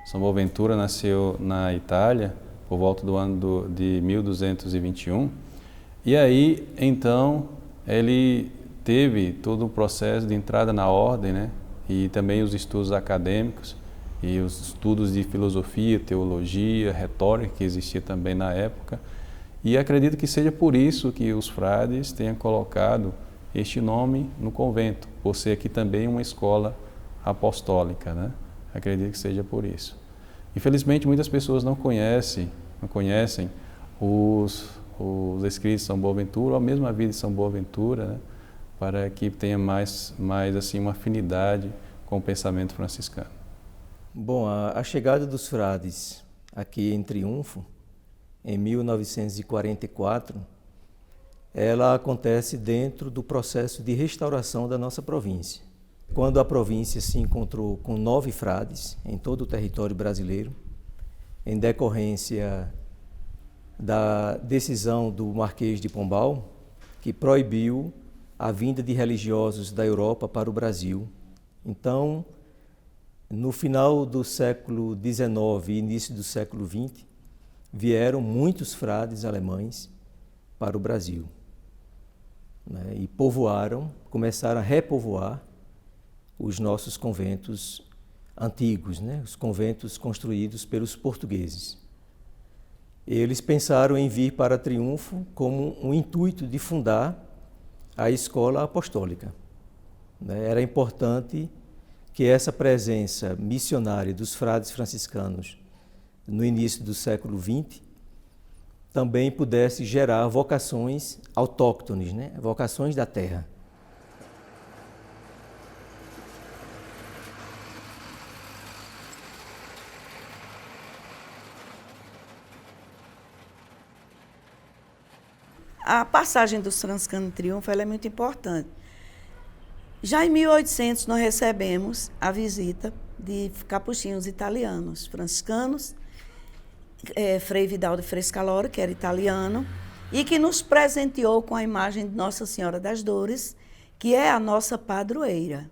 São Boaventura nasceu na Itália por volta do ano de 1221. E aí, então, ele teve todo o processo de entrada na ordem, né? E também os estudos acadêmicos e os estudos de filosofia, teologia, retórica que existia também na época. E acredito que seja por isso que os frades tenham colocado este nome no convento, por ser aqui também uma escola apostólica, né? Acredito que seja por isso. Infelizmente, muitas pessoas não conhecem os escritos de São Boaventura, ou a mesma vida de São Boaventura, né? Para que tenha mais assim, uma afinidade com o pensamento franciscano. Bom, a chegada dos frades aqui em Triunfo, em 1944, ela acontece dentro do processo de restauração da nossa província. Quando a província se encontrou com 9 frades em todo o território brasileiro, em decorrência da decisão do Marquês de Pombal, que proibiu a vinda de religiosos da Europa para o Brasil. Então, no final do século XIX e início do século XX, vieram muitos frades alemães para o Brasil, né? E começaram a repovoar os nossos conventos antigos, né? Os conventos construídos pelos portugueses. Eles pensaram em vir para Triunfo como um intuito de fundar a escola apostólica, né? Era importante que essa presença missionária dos frades franciscanos no início do século XX também pudesse gerar vocações autóctones, né? Vocações da terra. A passagem dos franciscanos em Triunfo ela é muito importante. Já em 1800 nós recebemos a visita de capuchinhos italianos, franciscanos, Frei Vidal de Frescalora, que era italiano, e que nos presenteou com a imagem de Nossa Senhora das Dores, que é a nossa padroeira.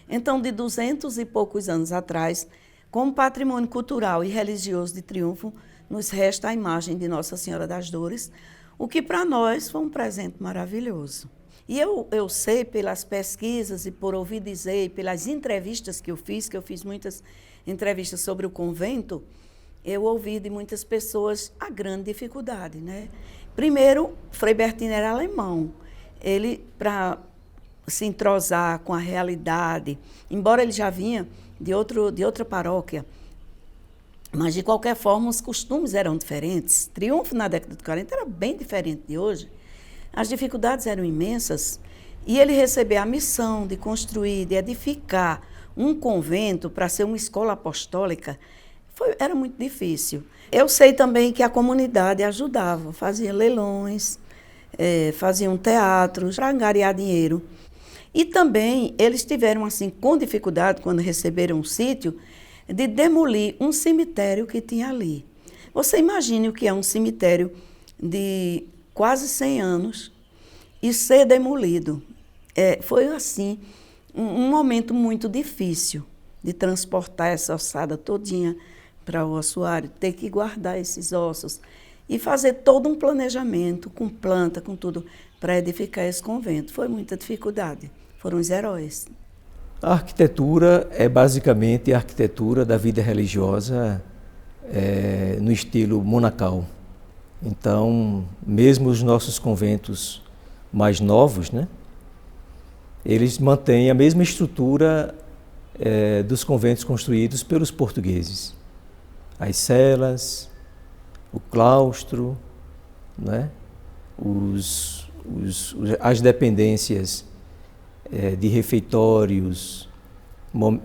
Então, de 200 e poucos anos atrás, como patrimônio cultural e religioso de Triunfo, nos resta a imagem de Nossa Senhora das Dores, o que para nós foi um presente maravilhoso. E eu sei pelas pesquisas e por ouvir dizer, e pelas entrevistas que eu fiz muitas entrevistas sobre o convento, eu ouvi de muitas pessoas a grande dificuldade, né? Primeiro, Frei Bertino era alemão. Ele, para se entrosar com a realidade, embora ele já vinha de outra paróquia, mas, de qualquer forma, os costumes eram diferentes. Triunfo, na década de 40, era bem diferente de hoje. As dificuldades eram imensas. E ele receber a missão de construir, de edificar um convento para ser uma escola apostólica, era muito difícil. Eu sei também que a comunidade ajudava, fazia leilões, faziam teatros para angariar dinheiro. E também eles tiveram, assim, com dificuldade, quando receberam um sítio, de demolir um cemitério que tinha ali. Você imagine o que é um cemitério de quase 100 anos e ser demolido. Foi, assim, um momento muito difícil de transportar essa ossada todinha para o ossuário, ter que guardar esses ossos e fazer todo um planejamento com planta, com tudo, para edificar esse convento. Foi muita dificuldade. Foram os heróis. A arquitetura é basicamente a arquitetura da vida religiosa no estilo monacal. Então, mesmo os nossos conventos mais novos, né, eles mantêm a mesma estrutura dos conventos construídos pelos portugueses. As celas, o claustro, né, as dependências de refeitórios,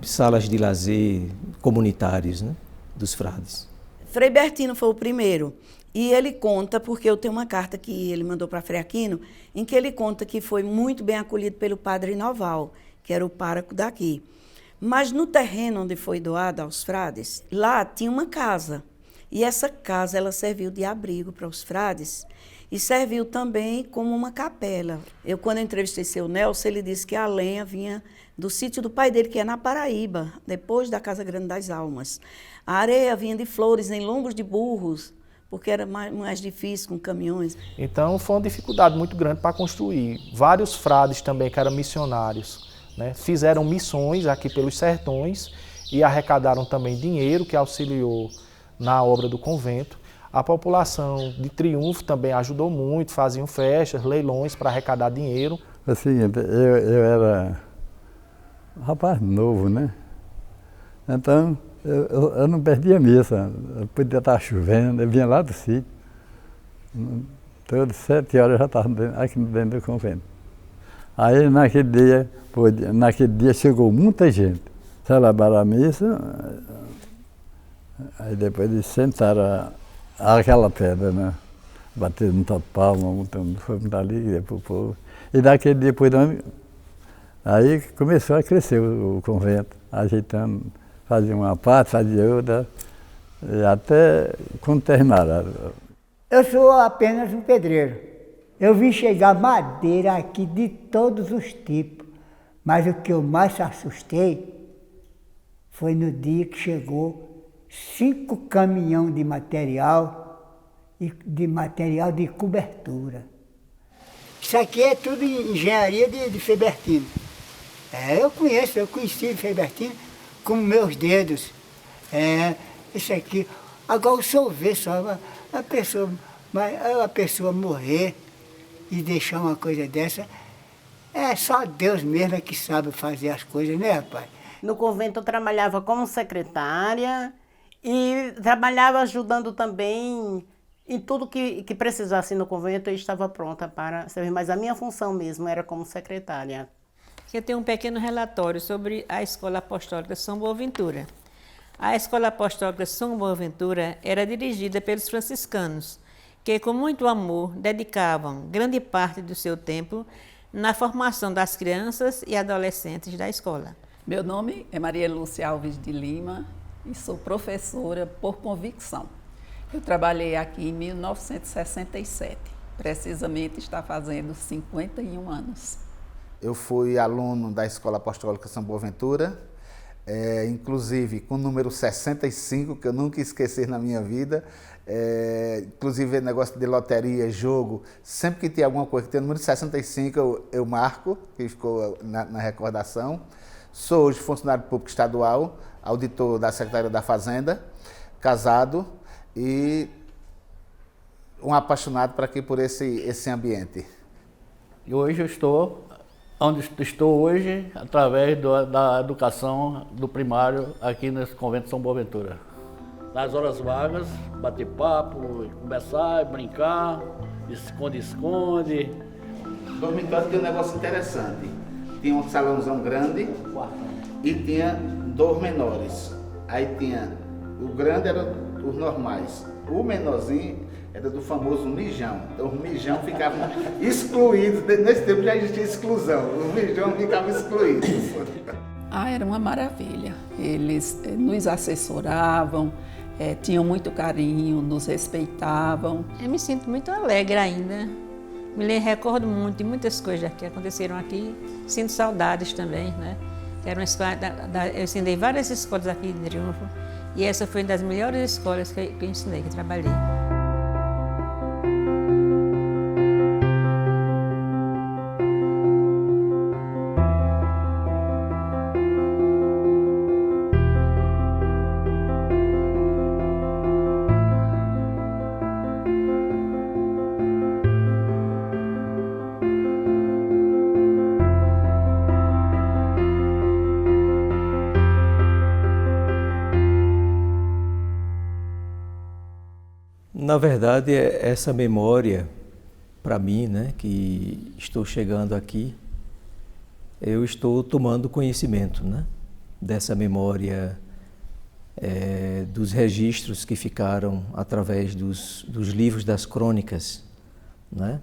salas de lazer comunitários, né, dos frades. Frei Bertino foi o primeiro. E ele conta, porque eu tenho uma carta que ele mandou para Frei Aquino, em que ele conta que foi muito bem acolhido pelo padre Noval, que era o pároco daqui. Mas no terreno onde foi doado aos frades, lá tinha uma casa. E essa casa, ela serviu de abrigo para os frades e serviu também como uma capela. Quando eu entrevistei seu Nelson, ele disse que a lenha vinha do sítio do pai dele, que é na Paraíba, depois da Casa Grande das Almas. A areia vinha de Flores, em lombos de burros, porque era mais difícil com caminhões. Então foi uma dificuldade muito grande para construir. Vários frades também, que eram missionários, né, fizeram missões aqui pelos sertões e arrecadaram também dinheiro que auxiliou na obra do convento. A população de Triunfo também ajudou muito, faziam festas, leilões para arrecadar dinheiro. Assim, eu era um rapaz novo, né? Então, eu não perdia missa. Eu podia estar chovendo, eu vinha lá do sítio. Todas 7 horas eu já estava aqui dentro do convento. Aí, naquele dia chegou muita gente. Celebraram a missa, aí depois eles sentaram aquela pedra, né? Bateram muita palma, foi muito alegria para o povo. E daquele dia por onde, aí começou a crescer o convento, ajeitando, fazia uma parte, fazia outra, e até quando terminaram. Eu sou apenas um pedreiro. Eu vi chegar madeira aqui de todos os tipos, mas o que eu mais assustei foi no dia que chegou 5 caminhões de material de cobertura. Isso aqui é tudo engenharia de Febertino. Eu conheci Febertino com meus dedos. Isso aqui. Agora o senhor vê só a pessoa morrer e deixar uma coisa dessa, só Deus mesmo que sabe fazer as coisas, né, rapaz? No convento eu trabalhava como secretária e trabalhava ajudando também em tudo que precisasse no convento. Eu estava pronta para servir, mas a minha função mesmo era como secretária. Eu tenho um pequeno relatório sobre a Escola Apostólica São Boaventura. A Escola Apostólica São Boaventura era dirigida pelos franciscanos, que com muito amor dedicavam grande parte do seu tempo na formação das crianças e adolescentes da escola. Meu nome é Maria Lúcia Alves de Lima e sou professora por convicção. Eu trabalhei aqui em 1967, precisamente está fazendo 51 anos. Eu fui aluno da Escola Apostólica São Boaventura, inclusive com o número 65, que eu nunca esqueci na minha vida. Inclusive negócio de loteria, jogo, sempre que tem alguma coisa que tem o número 65 eu marco, que ficou na recordação. Sou hoje funcionário público estadual, auditor da Secretaria da Fazenda, casado e um apaixonado por esse ambiente. E hoje eu estou onde estou hoje através da educação do primário aqui nesse convento São Boaventura. Nas horas vagas, bater papo, conversar, brincar, esconde-esconde. O dormitório tem um negócio interessante. Tinha um salãozão grande e tinha 2 menores. Aí tinha, o grande era os normais, o menorzinho era do famoso mijão. Então os mijão ficavam excluídos, nesse tempo já existia exclusão, os mijão ficavam excluídos. Era uma maravilha, eles nos assessoravam, tinham muito carinho, nos respeitavam. Eu me sinto muito alegre ainda. Me recordo muito de muitas coisas que aconteceram aqui. Sinto saudades também, né? Era uma escola, eu ensinei várias escolas aqui de Triunfo e essa foi uma das melhores escolas que eu ensinei, que eu trabalhei. Na verdade, essa memória, para mim, né, que estou chegando aqui, eu estou tomando conhecimento, né, dessa memória, dos registros que ficaram através dos livros das crônicas, né?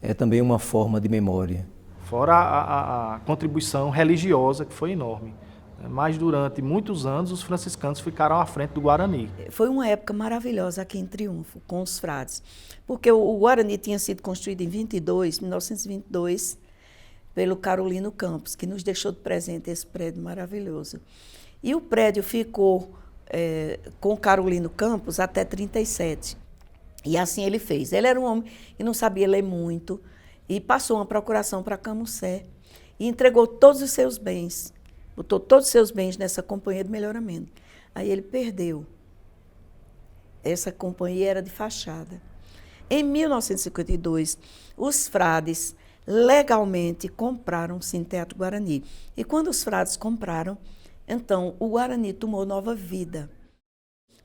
É também uma forma de memória. Fora a contribuição religiosa, que foi enorme. mas durante muitos anos os franciscanos ficaram à frente do Guarani. Foi uma época maravilhosa aqui em Triunfo, com os frades, porque o Guarani tinha sido construído em 1922, pelo Carolino Campos, que nos deixou de presente esse prédio maravilhoso. E o prédio ficou com o Carolino Campos até 37. E assim ele fez. Ele era um homem que não sabia ler muito e passou uma procuração para Camussé e entregou todos os seus bens, botou todos os seus bens nessa companhia de melhoramento. Aí ele perdeu. Essa companhia era de fachada. Em 1952, os frades legalmente compraram o Cine Teatro Guarani. E quando os frades compraram, então o Guarani tomou nova vida.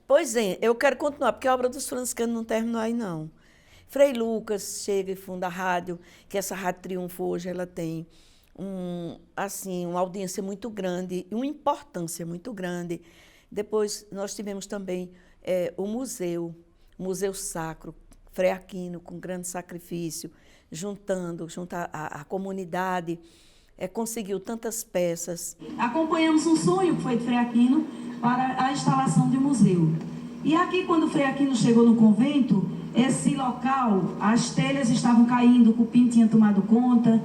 Pois é, eu quero continuar, porque a obra dos franciscanos não terminou aí, não. Frei Lucas chega e funda a rádio, que essa Rádio Triunfo hoje ela tem uma audiência muito grande e uma importância muito grande. Depois nós tivemos também o Museu Sacro, Frei Aquino, com grande sacrifício, junto à comunidade, conseguiu tantas peças. Acompanhamos um sonho que foi de Frei Aquino para a instalação de um museu. E aqui, quando o Frei Aquino chegou no convento, esse local, as telhas estavam caindo, o cupim tinha tomado conta,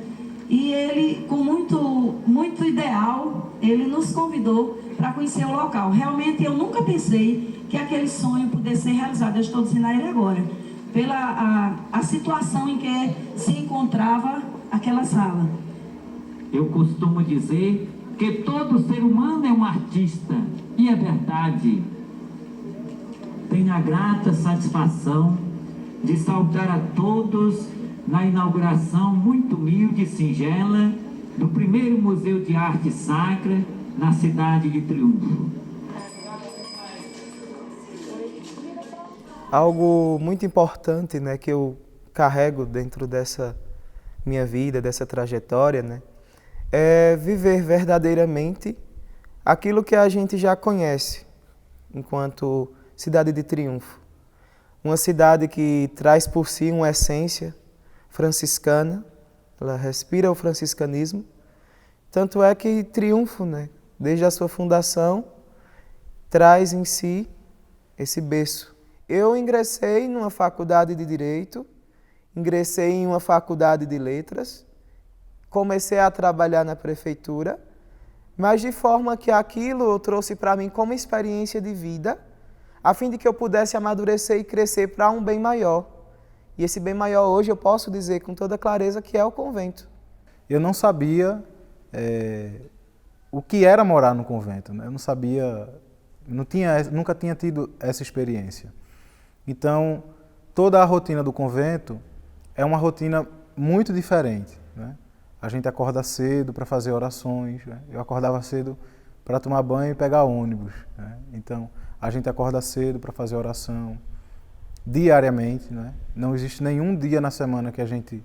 e ele, com muito ideal, ele nos convidou para conhecer o local. Realmente, eu nunca pensei que aquele sonho pudesse ser realizado. Eu estou dizendo a ele agora, pela a situação em que se encontrava aquela sala. Eu costumo dizer que todo ser humano é um artista, e é verdade. Tenho a grata satisfação de saudar a todos na inauguração muito humilde e singela do primeiro Museu de Arte Sacra na cidade de Triunfo. Algo muito importante, né, que eu carrego dentro dessa minha vida, dessa trajetória, né, é viver verdadeiramente aquilo que a gente já conhece enquanto cidade de Triunfo. Uma cidade que traz por si uma essência franciscana, ela respira o franciscanismo. Tanto é que Triunfo, né, desde a sua fundação, traz em si esse berço. Eu ingressei numa faculdade de Direito, ingressei em uma faculdade de Letras, comecei a trabalhar na prefeitura, mas de forma que aquilo eu trouxe para mim como experiência de vida, a fim de que eu pudesse amadurecer e crescer para um bem maior. E esse bem maior hoje eu posso dizer com toda clareza que é o convento. Eu não sabia o que era morar no convento, né? Eu não sabia, nunca tinha tido essa experiência. Então, toda a rotina do convento é uma rotina muito diferente, né? A gente acorda cedo para fazer orações, né? Eu acordava cedo para tomar banho e pegar ônibus, né? Então, a gente acorda cedo para fazer oração diariamente, né? Não existe nenhum dia na semana que a gente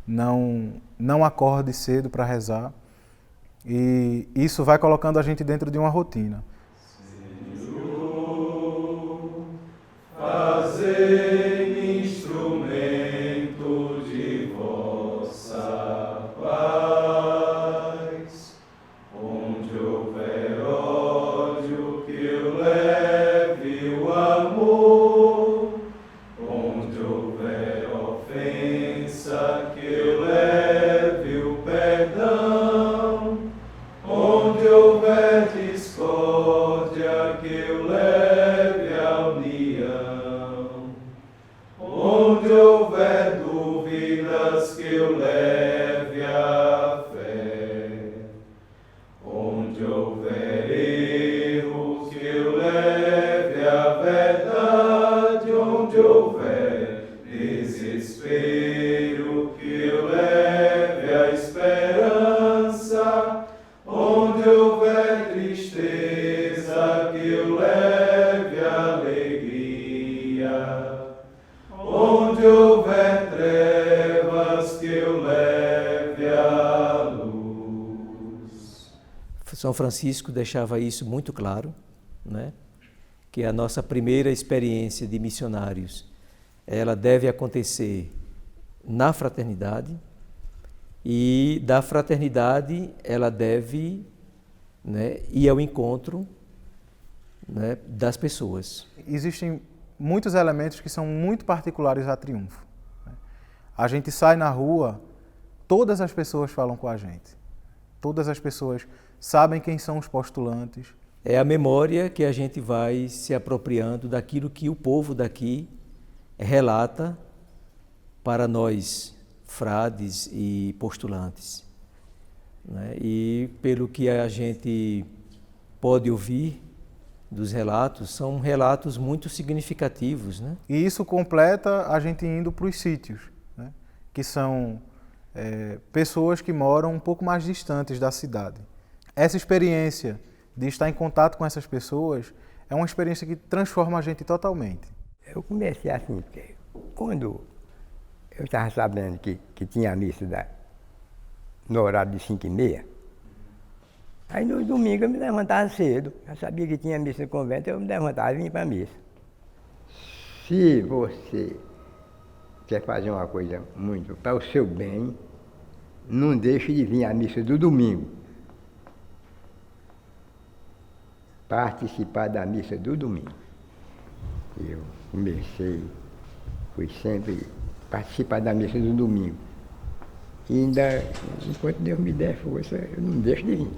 não acorde cedo para rezar. E isso vai colocando a gente dentro de uma rotina. Senhor, fazei-me instrumento de vossa paz. Onde houver ódio, que eu leve o amor. Onde houver ofensa, que eu leve o perdão. Onde houver discórdia, que eu leve a união. Onde houver dúvidas, que eu leve a fé. Onde houver erros, que eu leve a verdade. Onde houver desespero, que eu leve a esperança. Onde houver tristeza, que eu leve a alegria. Onde houver trevas, que eu leve a luz. São Francisco deixava isso muito claro, né? Que a nossa primeira experiência de missionários, ela deve acontecer na fraternidade, e da fraternidade ela deve né, e ao encontro, né, das pessoas. Existem muitos elementos que são muito particulares a Triunfo. A gente sai na rua, todas as pessoas falam com a gente. Todas as pessoas sabem quem são os postulantes. É a memória que a gente vai se apropriando daquilo que o povo daqui relata para nós, frades e postulantes, né? E pelo que a gente pode ouvir dos relatos, são relatos muito significativos, né? E isso completa a gente indo para os sítios, né? Que são pessoas que moram um pouco mais distantes da cidade. Essa experiência de estar em contato com essas pessoas é uma experiência que transforma a gente totalmente. Eu comecei assim, porque quando eu estava sabendo que tinha a missa no horário de 5h30, aí no domingo eu me levantava cedo. Eu sabia que tinha missa no convento, eu me levantava e vinha para a missa. Se você quer fazer uma coisa muito para o seu bem, não deixe de vir à missa do domingo. Participar da missa do domingo. Eu fui sempre participar da missa do domingo. E ainda, enquanto Deus me der força, eu não deixo de vir.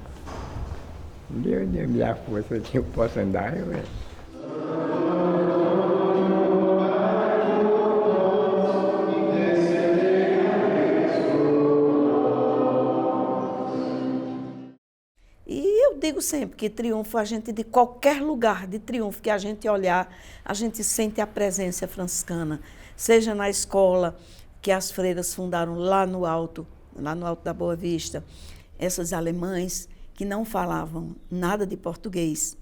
Deus me dá força que eu possa andar, digo sempre que Triunfo, a gente, de qualquer lugar de Triunfo que a gente olhar, a gente sente a presença franciscana, seja na escola que as freiras fundaram lá no Alto da Boa Vista, essas alemães que não falavam nada de português,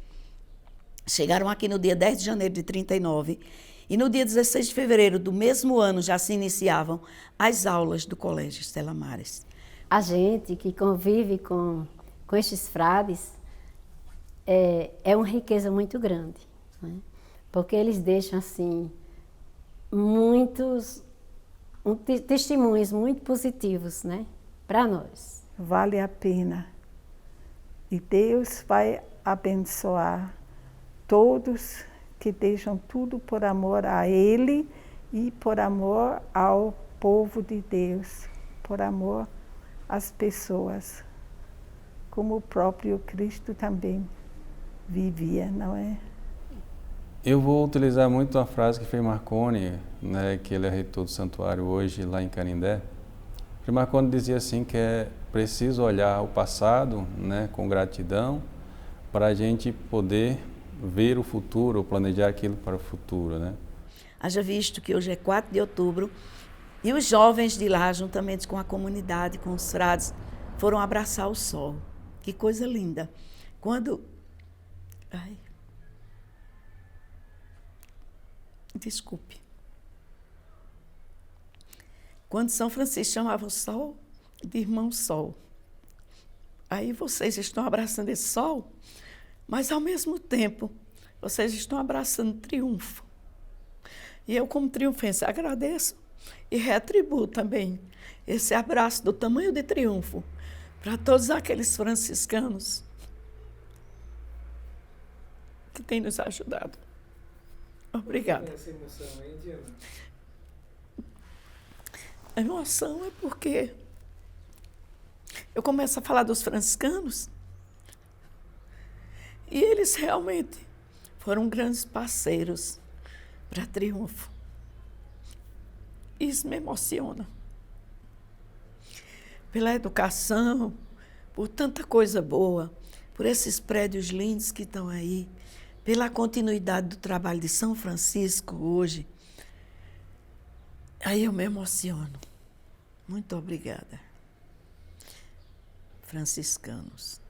chegaram aqui no dia 10 de janeiro de 39 e no dia 16 de fevereiro do mesmo ano já se iniciavam as aulas do Colégio Estela Maris. A gente que convive com estes frades é uma riqueza muito grande, né? Porque eles deixam assim muitos testemunhos muito positivos, né, para nós. Vale a pena e Deus vai abençoar todos que deixam tudo por amor a Ele e por amor ao povo de Deus, por amor às pessoas, como o próprio Cristo também vivia, não é? Eu vou utilizar muito a frase que Frei Marconi, né, que ele é reitor do santuário hoje lá em Canindé. Frei Marconi dizia assim que é preciso olhar o passado, né, com gratidão para a gente poder ver o futuro, ou planejar aquilo para o futuro, né? Haja visto que hoje é 4 de outubro e os jovens de lá, juntamente com a comunidade, com os frades, foram abraçar o sol. Que coisa linda. Quando... Ai. Desculpe. Quando São Francisco chamava o sol de irmão sol. Aí vocês estão abraçando esse sol, mas ao mesmo tempo vocês estão abraçando Triunfo. E eu, como triunfense, agradeço e retribuo também esse abraço do tamanho de Triunfo para todos aqueles franciscanos que têm nos ajudado. Obrigada. Essa emoção, hein, Diana? A emoção é porque eu começo a falar dos franciscanos e eles realmente foram grandes parceiros para Triunfo. Isso me emociona. Pela educação, por tanta coisa boa, por esses prédios lindos que estão aí, pela continuidade do trabalho de São Francisco hoje. Aí eu me emociono. Muito obrigada. Franciscanos.